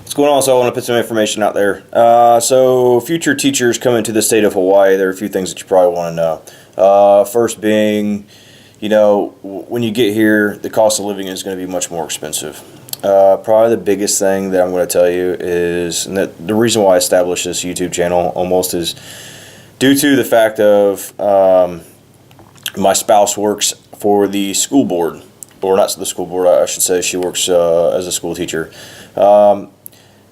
What's going on? So I want to put some information out there. So future teachers coming to the state of Hawaii, there are a few things that you probably want to know. First being, when you get here, the cost of living is going to be much more expensive. Probably the biggest thing that I'm going to tell you is, and that the reason why I established this YouTube channel almost is due to the fact of my spouse works for the school board, or not the school board, I should say. She works as a school teacher.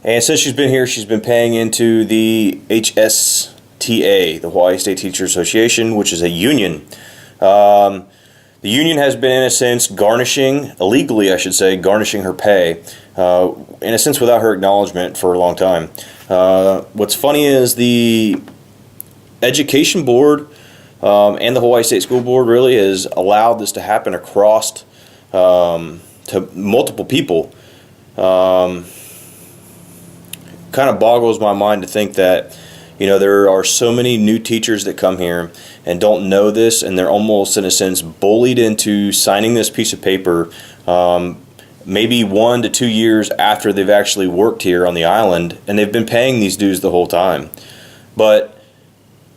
And since she's been here, she's been paying into the HSTA, the Hawaii State Teachers Association, which is a union. The union has been, in a sense, garnishing, illegally I should say, garnishing her pay, in a sense without her acknowledgement for a long time. What's funny is the Education Board and the Hawaii State School Board really has allowed this to happen across to multiple people. Kind of boggles my mind to think that there are so many new teachers that come here and don't know this, and they're almost in a sense bullied into signing this piece of paper maybe 1 to 2 years after they've actually worked here on the island, and they've been paying these dues the whole time. But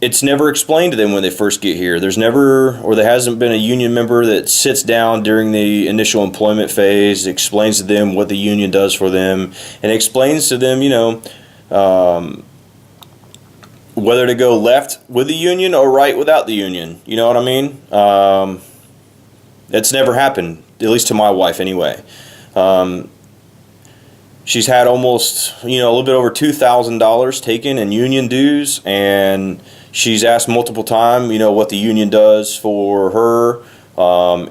it's never explained to them when they first get here. There's never, or there hasn't been a union member that sits down during the initial employment phase, explains to them what the union does for them, and explains to them, whether to go left with the union or right without the union. You know what I mean? It's never happened, at least to my wife anyway. She's had almost, a little bit over $2,000 taken in union dues, and she's asked multiple times, what the union does for her,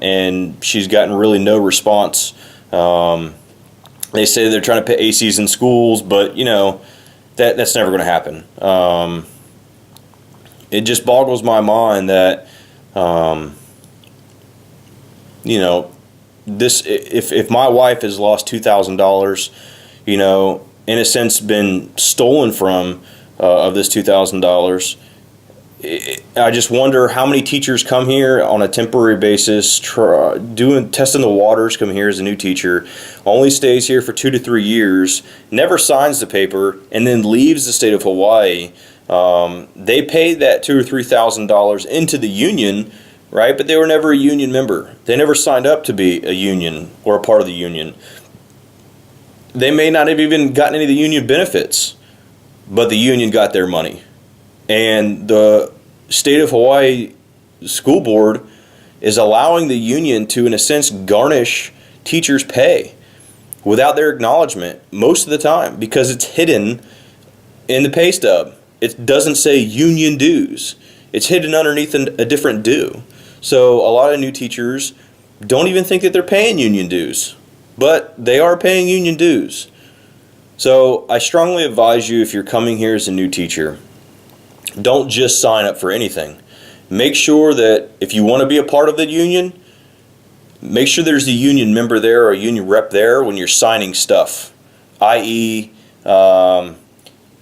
and she's gotten really no response. They say they're trying to put ACs in schools, but, that's never going to happen. It just boggles my mind that, this, if my wife has lost $2,000, in a sense been stolen from of this $2,000, I just wonder how many teachers come here on a temporary basis, testing the waters, come here as a new teacher, only stays here for 2 to 3 years, never signs the paper, and then leaves the state of Hawaii. They paid that $2,000 or $3,000 into the union, right? But they were never a union member. They never signed up to be a union or a part of the union. They may not have even gotten any of the union benefits, but the union got their money. And the state of Hawaii school board is allowing the union to, in a sense, garnish teachers' pay without their acknowledgement most of the time, because it's hidden in the pay stub. It doesn't say union dues. It's hidden underneath a different due. So a lot of new teachers don't even think that they're paying union dues, but they are paying union dues. So I strongly advise you, if you're coming here as a new teacher, don't just sign up for anything. Make sure that if you want to be a part of the union, make sure there's a union member there or a union rep there when you're signing stuff, i.e.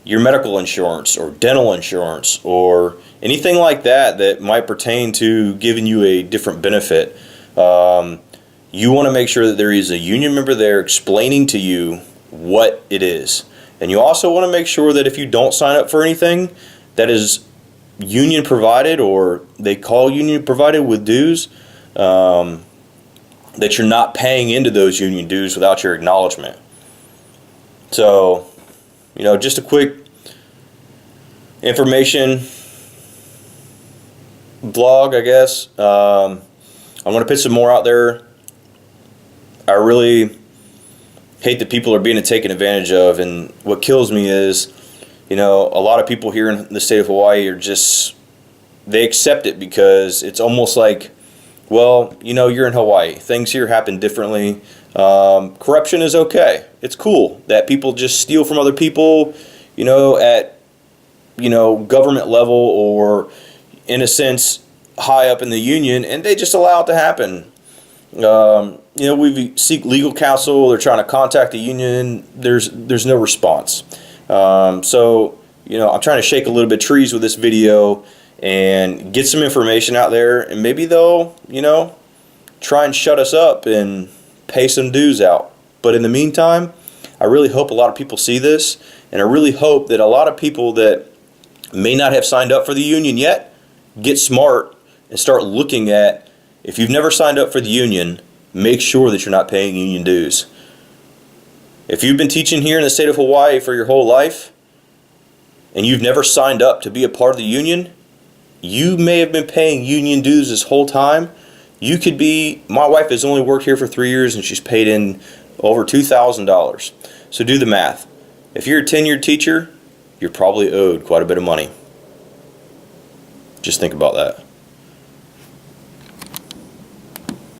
Your medical insurance or dental insurance or anything like that that might pertain to giving you a different benefit. You want to make sure that there is a union member there explaining to you what it is. And you also want to make sure that if you don't sign up for anything that is union provided, or they call union provided with dues, that you're not paying into those union dues without your acknowledgement. So, just a quick information vlog, I guess. I'm going to put some more out there. I really hate that people are being taken advantage of, and what kills me is, a lot of people here in the state of Hawaii are just, they accept it because it's almost like, well, you're in Hawaii. Things here happen differently. Corruption is okay. It's cool that people just steal from other people, at, government level or, in a sense, high up in the union, and they just allow it to happen. We seek legal counsel. They're trying to contact the union. There's no response. So, I'm trying to shake a little bit of trees with this video and get some information out there, and maybe they'll, try and shut us up and pay some dues out. But in the meantime, I really hope a lot of people see this, and I really hope that a lot of people that may not have signed up for the union yet get smart and start looking at, if you've never signed up for the union, make sure that you're not paying union dues. If you've been teaching here in the state of Hawaii for your whole life and you've never signed up to be a part of the union, you may have been paying union dues this whole time. You could be, my wife has only worked here for 3 years and she's paid in over $2,000. So do the math. If you're a tenured teacher, you're probably owed quite a bit of money. Just think about that.